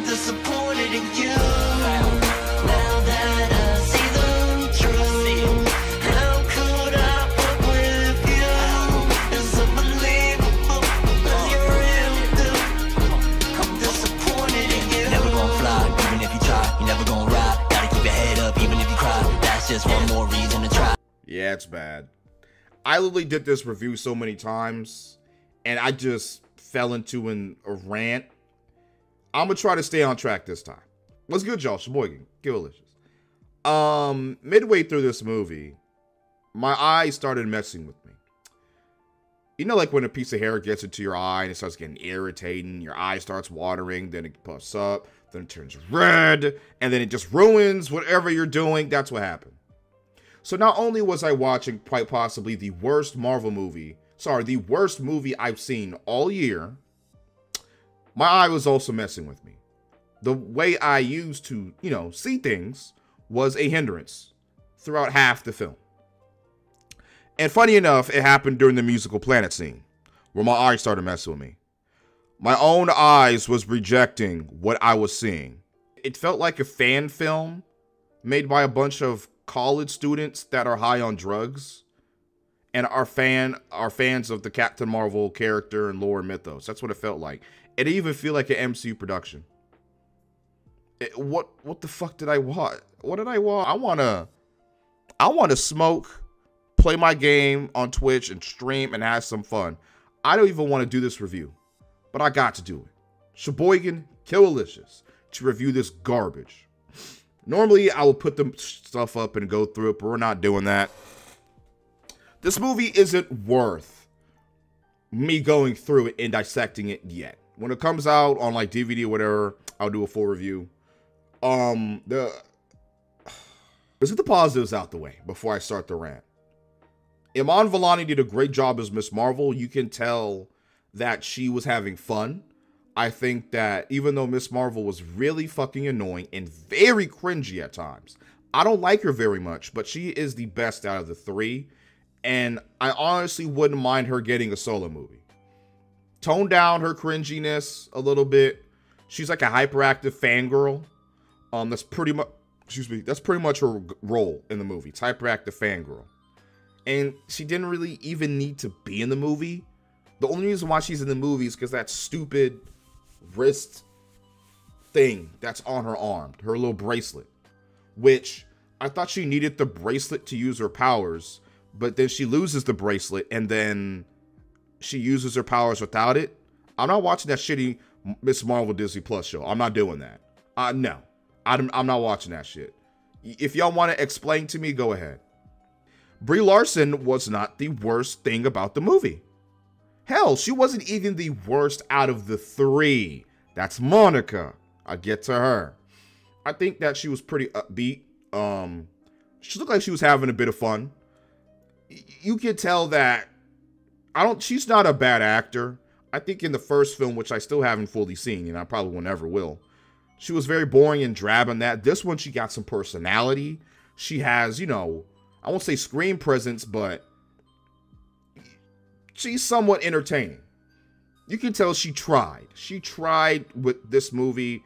disappointed in you. Now that I see the truth, how could I fuck with you? It's unbelievable, cause you're real dude. I'm disappointed in you. Never gonna fly, even if you try. You never gonna ride. Gotta keep your head up, even if you cry. That's just one more reason to try. Yeah, it's bad. I literally did this review so many times, and I just fell into a rant. I'm gonna try to stay on track this time. What's good, y'all? Sheboygan, Killilicious. Midway through this movie, my eyes started messing with me. You know, like when a piece of hair gets into your eye and it starts getting irritating, your eye starts watering, then it puffs up, then it turns red, and then it just ruins whatever you're doing. That's what happened. So not only was I watching quite possibly the worst Marvel movie, the worst movie I've seen all year, my eye was also messing with me. The way I used to, see things was a hindrance throughout half the film. And funny enough, it happened during the musical Planet scene, where my eyes started messing with me. My own eyes was rejecting what I was seeing. It felt like a fan film made by a bunch of college students that are high on drugs and are fans of the Captain Marvel character and lore and mythos. That's what it felt like. It didn't even feel like an MCU production. What the fuck did I want? What did I want? I want to smoke, play my game on Twitch and stream and have some fun. I don't even want to do this review, but I got to do it. Sheboygan, Killilicious, to review this garbage. Normally, I would put the stuff up and go through it, but we're not doing that. This movie isn't worth me going through it and dissecting it yet. When it comes out on like DVD or whatever, I'll do a full review. Let's get the positives out the way before I start the rant. Iman Vellani did a great job as Miss Marvel. You can tell that she was having fun. I think that even though Miss Marvel was really fucking annoying and very cringy at times, I don't like her very much, but she is the best out of the three. And I honestly wouldn't mind her getting a solo movie. Tone down her cringiness a little bit. She's like a hyperactive fangirl. That's pretty much her role in the movie. It's hyperactive fangirl. And she didn't really even need to be in the movie. The only reason why she's in the movie is because that stupid wrist thing that's on her arm, her little bracelet, which I thought she needed the bracelet to use her powers, but then she loses the bracelet and then she uses her powers without it. I'm not watching that shitty Miss Marvel Disney Plus show. I'm not doing that. No, I'm not watching that shit. If y'all want to explain to me, go ahead. Brie Larson was not the worst thing about the movie. Hell, she wasn't even the worst out of the three. That's Monica. I get to her. I think that she was pretty upbeat. She looked like she was having a bit of fun. You can tell that she's not a bad actor. I think in the first film, which I still haven't fully seen, and I probably will never will, she was very boring and drab in that. This one, she got some personality. She has, I won't say screen presence, but she's somewhat entertaining. You can tell she tried. She tried with this movie,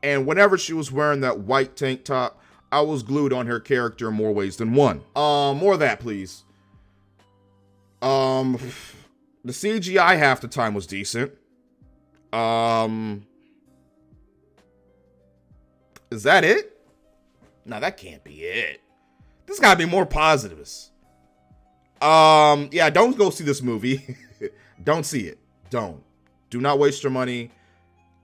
and whenever she was wearing that white tank top, I was glued on her character in more ways than one. More of that, please. The CGI half the time was decent. Is that it? No, that can't be it. There's gotta be more positives. Yeah, don't go see this movie. Don't see it. Do not waste your money.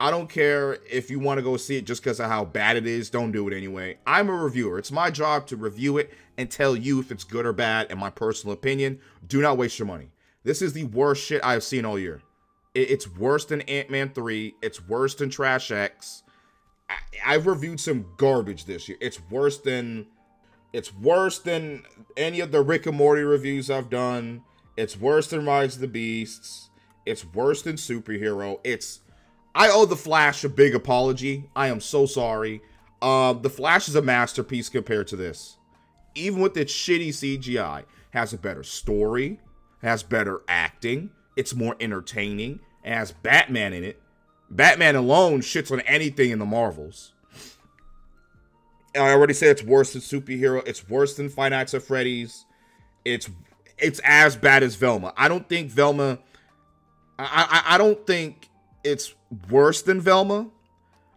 I don't care if you want to go see it just because of how bad it is. Don't do it anyway. I'm a reviewer. It's my job to review it and tell you if it's good or bad in my personal opinion. Do not waste your money. This is the worst shit I've seen all year. It's worse than Ant-Man 3. It's worse than Trash X. I've reviewed some garbage this year. It's worse than any of the Rick and Morty reviews I've done. It's worse than Rise of the Beasts. It's worse than Superhero. I owe The Flash a big apology. I am so sorry. The Flash is a masterpiece compared to this. Even with its shitty CGI, has a better story, has better acting, it's more entertaining, it has Batman in it. Batman alone shits on anything in the Marvels. I already said it's worse than Superhero. It's worse than Five Nights at Freddy's. It's as bad as Velma. I don't think Velma... I don't think it's worse than Velma.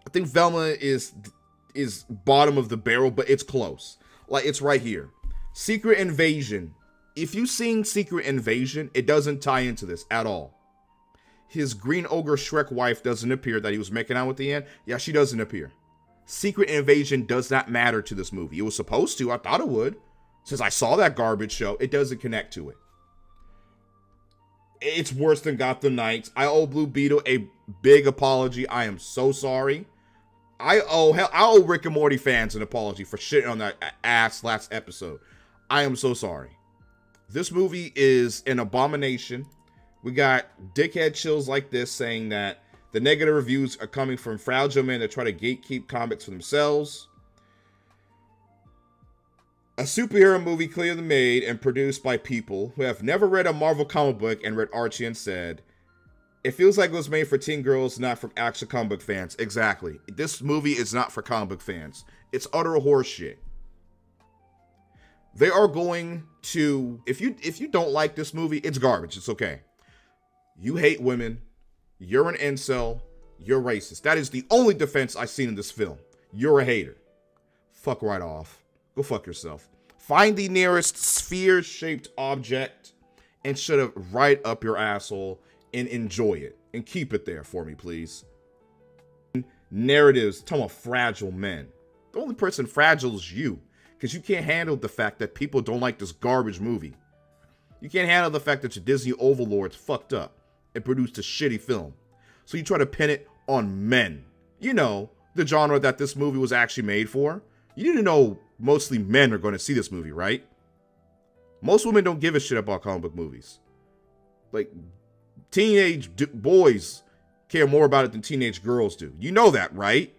I think Velma is bottom of the barrel, but it's close. Like, it's right here. Secret Invasion. If you've seen Secret Invasion, it doesn't tie into this at all. His Green Ogre Shrek wife doesn't appear that he was making out with the end. Yeah, she doesn't appear. Secret Invasion does not matter to this movie. It was supposed to. I thought it would. Since I saw that garbage show, it doesn't connect to it. It's worse than Gotham Knights. I owe Blue Beetle a big apology. I am so sorry. I owe Rick and Morty fans an apology for shitting on that ass last episode. I am so sorry. This movie is an abomination. We got dickhead chills like this saying that the negative reviews are coming from fragile men that try to gatekeep comics for themselves. A superhero movie clearly made and produced by people who have never read a Marvel comic book and read Archie and said, it feels like it was made for teen girls, not for actual comic book fans. Exactly. This movie is not for comic book fans. It's utter horseshit. They are going to, if you don't like this movie, it's garbage. It's okay. You hate women. You're an incel. You're racist. That is the only defense I've seen in this film. You're a hater. Fuck right off. Go fuck yourself. Find the nearest sphere-shaped object and shove it right up your asshole and enjoy it. And keep it there for me, please. Narratives. Talking about fragile men. The only person fragile is you. Because you can't handle the fact that people don't like this garbage movie. You can't handle the fact that your Disney overlords fucked up and produced a shitty film. So you try to pin it on men. You know, the genre that this movie was actually made for. You didn't know mostly men are going to see this movie, right? Most women don't give a shit about comic book movies. Like, teenage boys care more about it than teenage girls do. You know that, right?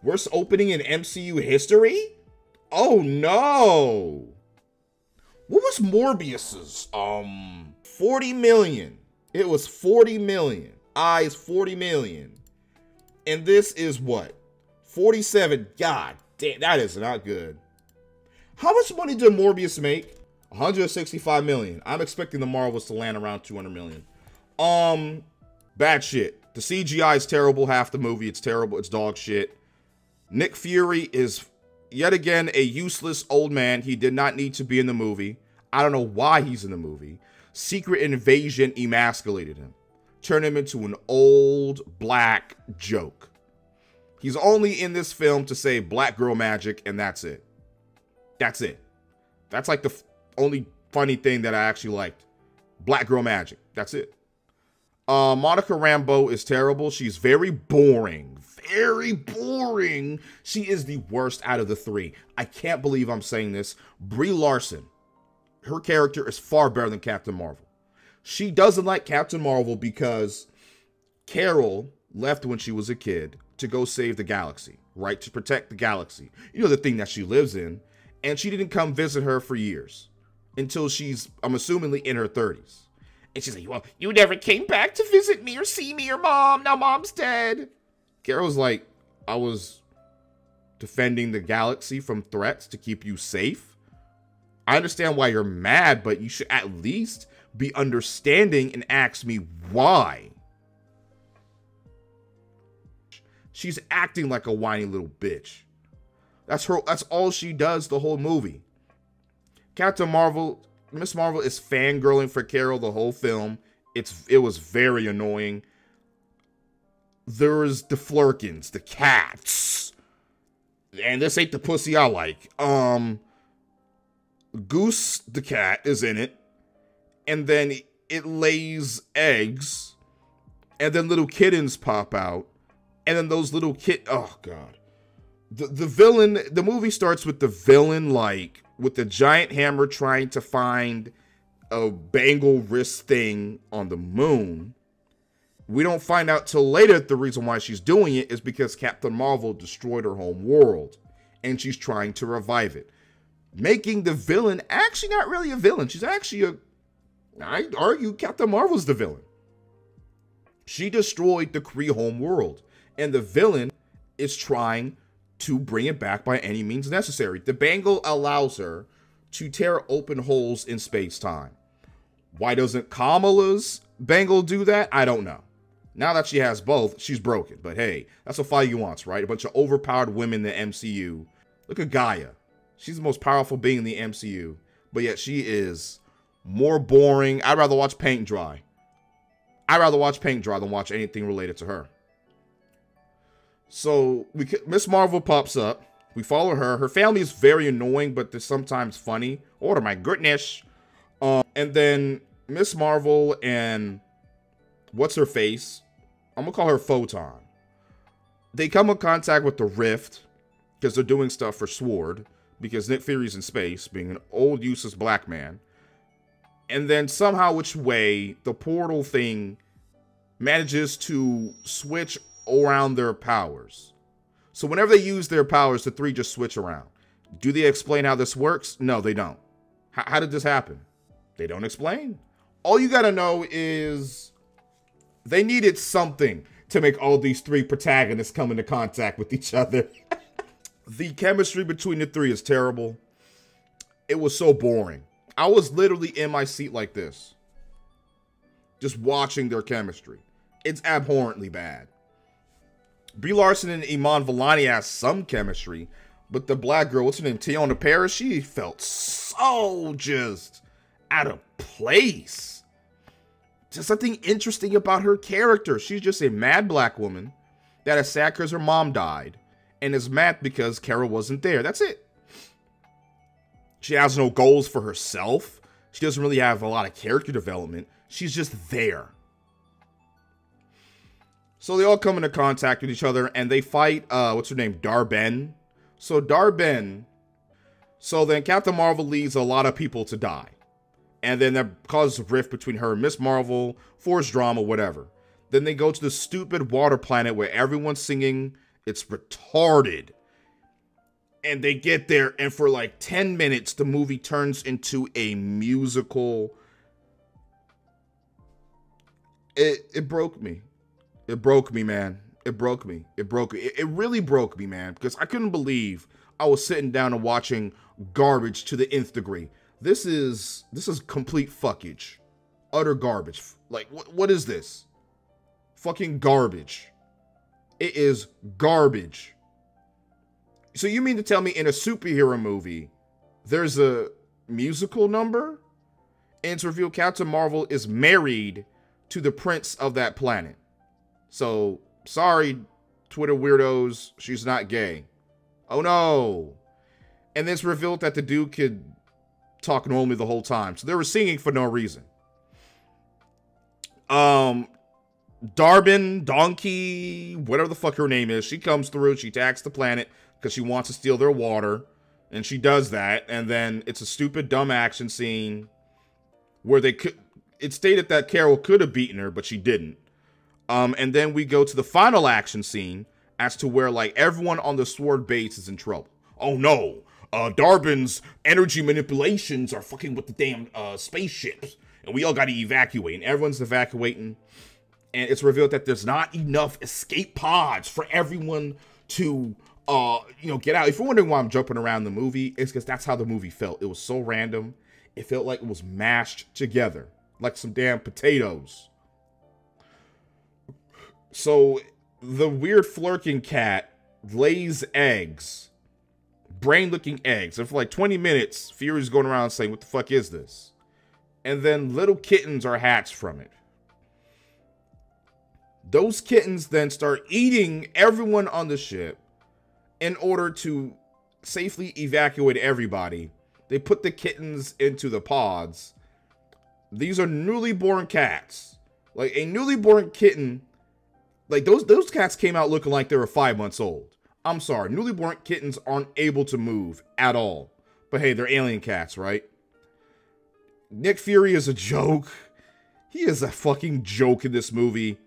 Worst opening in MCU history? Oh no! What was Morbius's? 40 million. It was 40 million. Eyes 40 million. And this is what? 47. God damn, that is not good. How much money did Morbius make? 165 million. I'm expecting the Marvels to land around 200 million. Bad shit. The CGI is terrible. Half the movie, it's terrible. It's dog shit. Nick Fury is yet again a useless old man. He did not need to be in the movie. I don't know why he's in the movie. Secret Invasion emasculated him. Turned him into an old black joke. He's only in this film to say black girl magic, and that's it. That's it. That's like the only funny thing that I actually liked. Black girl magic. That's it. Monica Rambeau is terrible. She's very boring. Very boring. She is the worst out of the three. I can't believe I'm saying this. Brie Larson. Her character is far better than Captain Marvel. She doesn't like Captain Marvel because Carol left when she was a kid to go save the galaxy, right? To protect the galaxy. You know, the thing that she lives in. And she didn't come visit her for years. Until she's, I'm assumingly, in her 30s. And she's like, well, you never came back to visit me or see me or mom. Now mom's dead. Carol's like, I was defending the galaxy from threats to keep you safe. I understand why you're mad, but you should at least be understanding and ask me why. She's acting like a whiny little bitch. That's all she does the whole movie. Captain Marvel, Miss Marvel is fangirling for Carol the whole film. It was very annoying. There's the Flurkins, the cats. And this ain't the pussy I like. Goose the cat is in it. And then it lays eggs. And then little kittens pop out. And then those little oh god. The villain, the movie starts with the villain like with the giant hammer trying to find a bangle wrist thing on the moon. We don't find out till later the reason why she's doing it is because Captain Marvel destroyed her home world and she's trying to revive it. Making the villain actually not really a villain. She's actually I'd argue Captain Marvel's the villain. She destroyed the Kree home world. And the villain is trying to bring it back by any means necessary. The bangle allows her to tear open holes in space-time. Why doesn't Kamala's bangle do that? I don't know. Now that she has both, she's broken. But hey, that's what Feige wants, right? A bunch of overpowered women in the MCU. Look at Gaia. She's the most powerful being in the MCU. But yet she is more boring. I'd rather watch paint dry. I'd rather watch paint dry than watch anything related to her. So Miss Marvel pops up. We follow her. Her family is very annoying, but they're sometimes funny. Oh my goodness. And then Miss Marvel and what's her face? I'm gonna call her Photon. They come in contact with the Rift because they're doing stuff for SWORD because Nick Fury's in space, being an old useless black man. And then somehow, which way, the portal thing manages to switch around their powers. So whenever they use their powers, the three just switch around. Do they explain how this works? No, they don't. How did this happen? They don't explain. All you gotta know is they needed something to make all these three protagonists come into contact with each other. The chemistry between the three is terrible. It was so boring. I was literally in my seat like this, just watching their chemistry. It's abhorrently bad. Brie Larson and Iman Vellani has some chemistry, but the black girl, what's her name, Teyonah Parris, she felt so just out of place. Just something interesting about her character. She's just a mad black woman that is sad because her mom died and is mad because Carol wasn't there. That's it. She has no goals for herself. She doesn't really have a lot of character development. She's just there. So they all come into contact with each other and they fight, what's her name? Dar-Benn. So Dar-Benn, so then Captain Marvel leads a lot of people to die. And then that causes a rift between her and Miss Marvel, forced drama, whatever. Then they go to the stupid water planet where everyone's singing. It's retarded. And they get there, and for like 10 minutes, the movie turns into a musical. It broke me. It broke me, man. It broke me. It really broke me, man, because I couldn't believe I was sitting down and watching garbage to the nth degree. This is complete fuckage. Utter garbage. Like, what is this? Fucking garbage. It is garbage. So you mean to tell me in a superhero movie, there's a musical number? And it's revealed Captain Marvel is married to the prince of that planet. So, sorry, Twitter weirdos, she's not gay. Oh no. And it's revealed that the dude could talk normally the whole time. So they were singing for no reason. Dar-Benn, Donkey, whatever the fuck her name is, she comes through, she attacks the planet because she wants to steal their water. And she does that. And then it's a stupid, dumb action scene where it's stated that Carol could have beaten her, but she didn't. And then we go to the final action scene as to where, like, everyone on the SWORD base is in trouble. Oh no, Dar-Benn's energy manipulations are fucking with the damn spaceships. And we all got to evacuate. And everyone's evacuating. And it's revealed that there's not enough escape pods for everyone to, get out. If you're wondering why I'm jumping around the movie, it's because that's how the movie felt. It was so random. It felt like it was mashed together. Like some damn potatoes. So, the weird flirking cat lays eggs. Brain-looking eggs. And for like 20 minutes, Fury's going around saying, what the fuck is this? And then little kittens are hatched from it. Those kittens then start eating everyone on the ship in order to safely evacuate everybody. They put the kittens into the pods. These are newly born cats. Like, a newly born kitten, like, those cats came out looking like they were 5 months old. I'm sorry, newly born kittens aren't able to move at all. But hey, they're alien cats, right? Nick Fury is a joke. He is a fucking joke in this movie.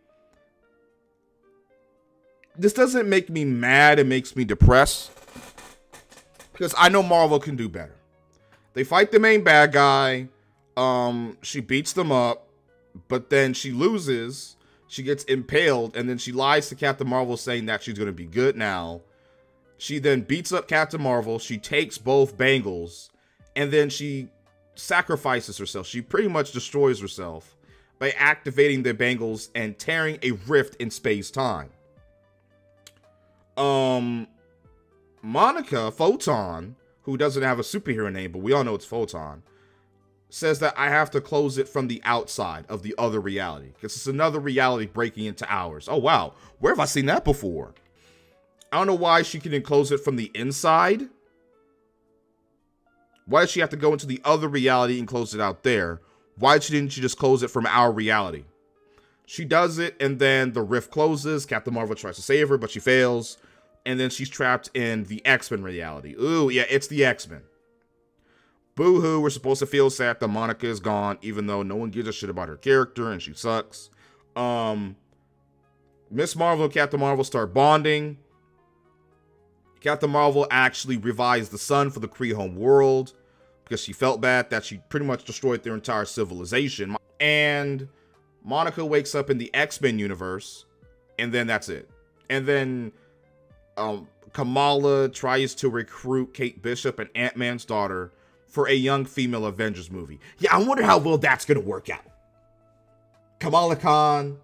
This doesn't make me mad, it makes me depressed. Because I know Marvel can do better. They fight the main bad guy. She beats them up. But then she loses She gets impaled, and then she lies to Captain Marvel saying that she's going to be good now. She then beats up Captain Marvel. She takes both bangles, and then she sacrifices herself. She pretty much destroys herself by activating the bangles and tearing a rift in space-time. Monica, Photon, who doesn't have a superhero name, but we all know it's Photon, says that I have to close it from the outside of the other reality, because it's another reality breaking into ours. Oh, wow. Where have I seen that before? I don't know why she couldn't close it from the inside. Why did she have to go into the other reality and close it out there? Why didn't she just close it from our reality? She does it, and then the rift closes. Captain Marvel tries to save her, but she fails. And then she's trapped in the X-Men reality. Ooh, yeah, it's the X-Men. Boo-hoo, we're supposed to feel sad that Monica is gone, even though no one gives a shit about her character, and she sucks. Miss Marvel and Captain Marvel start bonding. Captain Marvel actually revives the sun for the Kree home world, because she felt bad that she pretty much destroyed their entire civilization. And Monica wakes up in the X-Men universe, and then that's it. And then Kamala tries to recruit Kate Bishop and Ant-Man's daughter for a young female Avengers movie. Yeah, I wonder how well that's gonna work out. Kamala Khan,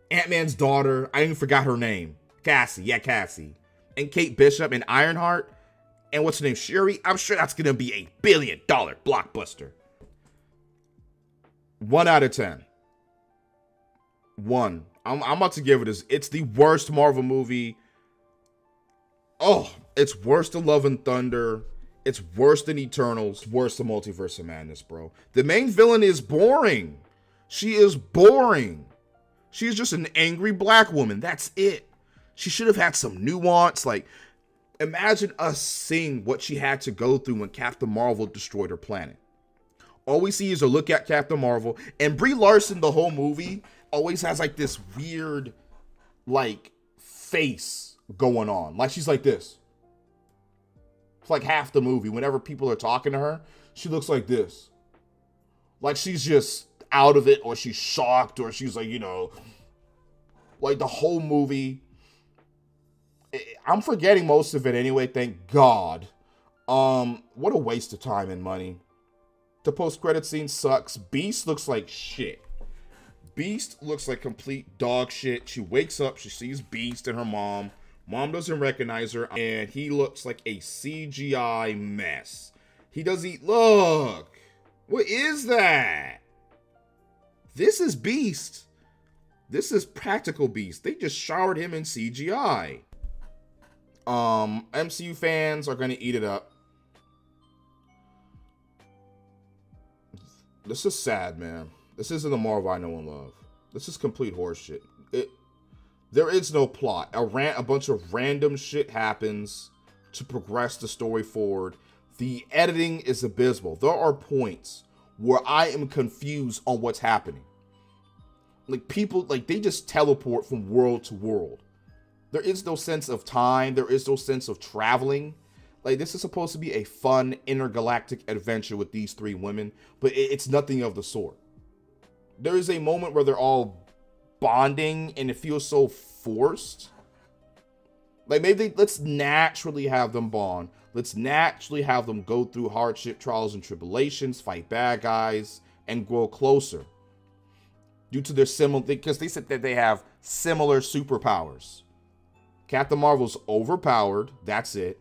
Ant-Man's daughter, I even forgot her name. Cassie, yeah, Cassie. And Kate Bishop and Ironheart. And what's her name? Shuri? I'm sure that's gonna be a $1 billion blockbuster. 1 out of 10. 1. I'm about to give it as, it's the worst Marvel movie. Oh, it's worse than Love and Thunder. It's worse than Eternals. It's worse than Multiverse of Madness, bro. The main villain is boring. She is boring. She's just an angry black woman. That's it. She should have had some nuance. Like, imagine us seeing what she had to go through when Captain Marvel destroyed her planet. All we see is a look at Captain Marvel. And Brie Larson, the whole movie, always has like this weird, like, face going on. Like, she's like this. It's like half the movie. Whenever people are talking to her, she looks like this. Like she's just out of it, or she's shocked, or she's like, you know, like the whole movie. I'm forgetting most of it anyway, thank God. What a waste of time and money. The post-credit scene sucks. Beast looks like shit. Beast looks like complete dog shit. She wakes up, she sees Beast and her mom. Mom doesn't recognize her, and he looks like a CGI mess. He does eat. Look! What is that? This is Beast. This is practical Beast. They just showered him in CGI. MCU fans are gonna eat it up. This is sad, man. This isn't the Marvel I know and love. This is complete horseshit. There is no plot. A bunch of random shit happens to progress the story forward. The editing is abysmal. There are points where I am confused on what's happening. Like, people, like, they just teleport from world to world. There is no sense of time. There is no sense of traveling. Like, this is supposed to be a fun intergalactic adventure with these three women, but it's nothing of the sort. There is a moment where they're all bonding and it feels so forced. Like, maybe let's naturally have them bond. Let's naturally have them go through hardship, trials, and tribulations, fight bad guys, and grow closer. Due to their similar, because they said that they have similar superpowers. Captain Marvel's overpowered. That's it.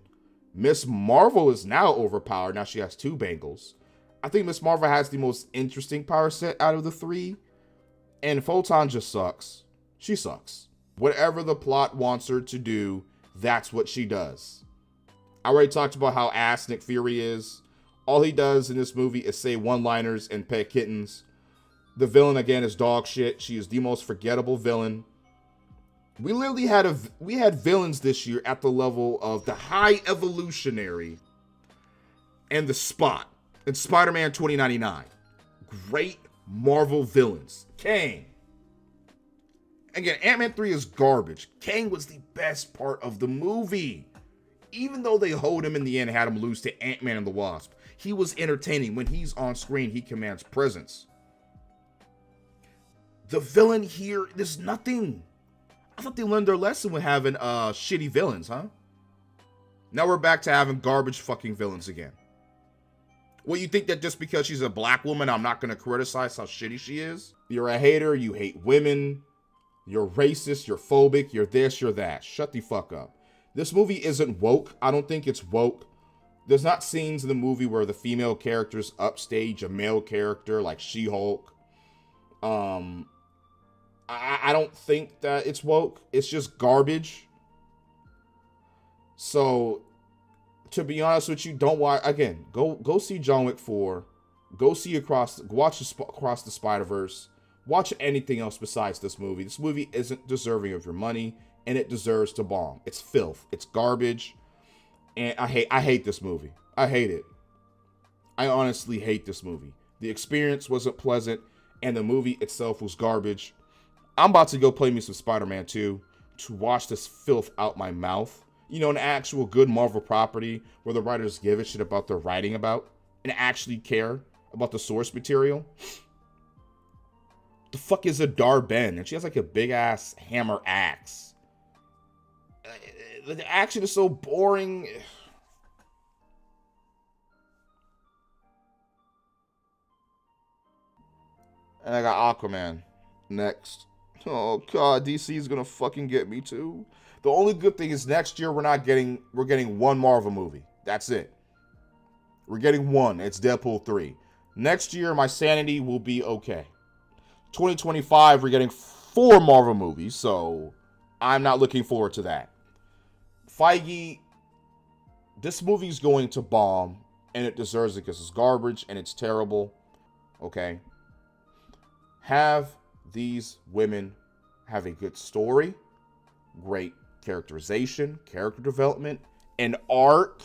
Miss Marvel is now overpowered. Now she has 2 bangles. I think Miss Marvel has the most interesting power set out of the 3. And Photon just sucks. She sucks. Whatever the plot wants her to do, that's what she does. I already talked about how ass Nick Fury is. All he does in this movie is say one-liners and pet kittens. The villain, again, is dog shit. She is the most forgettable villain. We literally had villains this year at the level of the High Evolutionary and the Spot in Spider-Man 2099. Great Marvel villains. Kang. Again, Ant-Man 3 is garbage. Kang was the best part of the movie. Even though they hold him in the end and had him lose to Ant-Man and the Wasp, he was entertaining. When he's on screen, he commands presence. The villain here, there's nothing. I thought they learned their lesson with having shitty villains, huh? Now we're back to having garbage fucking villains again. Well, you think that just because she's a black woman, I'm not going to criticize how shitty she is? You're a hater, you hate women, you're racist, you're phobic, you're this, you're that. Shut the fuck up. This movie isn't woke. I don't think it's woke. There's not scenes in the movie where the female characters upstage a male character like She-Hulk. I don't think that it's woke. It's just garbage. So, to be honest with you, don't watch again. Go see John Wick 4. Go see Across the Spider-Verse. Watch anything else besides this movie. This movie isn't deserving of your money, and it deserves to bomb. It's filth. It's garbage, and I hate this movie. I hate it. I honestly hate this movie. The experience wasn't pleasant, and the movie itself was garbage. I'm about to go play me some Spider-Man 2 to wash this filth out my mouth. You know, an actual good Marvel property where the writers give a shit about their writing about and actually care about the source material. The fuck is Adar Ben? And she has like a big ass hammer axe. The action is so boring. And I got Aquaman next. Oh god, DC is gonna fucking get me too. The only good thing is next year we're getting one Marvel movie. That's it. We're getting one. It's Deadpool 3. Next year my sanity will be okay. 2025 we're getting 4 Marvel movies, so I'm not looking forward to that. Feige, this movie's going to bomb, and it deserves it because it's garbage and it's terrible. Okay? Have these women have a good story, great characterization, character development, an arc,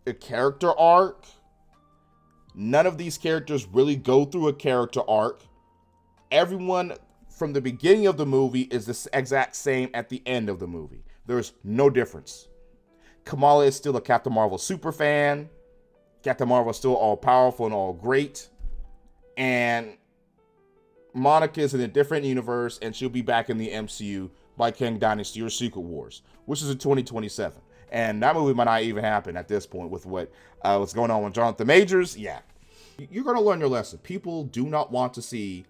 a character arc. None of these characters really go through a character arc. Everyone from the beginning of the movie is the exact same at the end of the movie. There's no difference. Kamala is still a Captain Marvel super fan. Captain Marvel is still all powerful and all great. And Monica is in a different universe, and she'll be back in the MCU by Kang Dynasty or Secret Wars, which is in 2027. And that movie might not even happen at this point with what's going on with Jonathan Majors. Yeah. You're going to learn your lesson. People do not want to see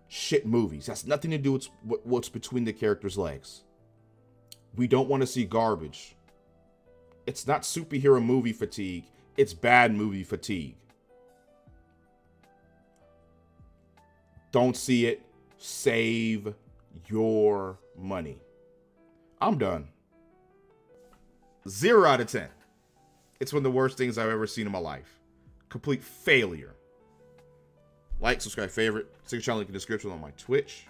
shit movies. That's nothing to do with what's between the characters' legs. We don't want to see garbage. It's not superhero movie fatigue. It's bad movie fatigue. Don't see it. Save your money. I'm done. 0 out of 10. It's one of the worst things I've ever seen in my life. Complete failure. Like, subscribe, favorite. Second channel link in the description on my Twitch.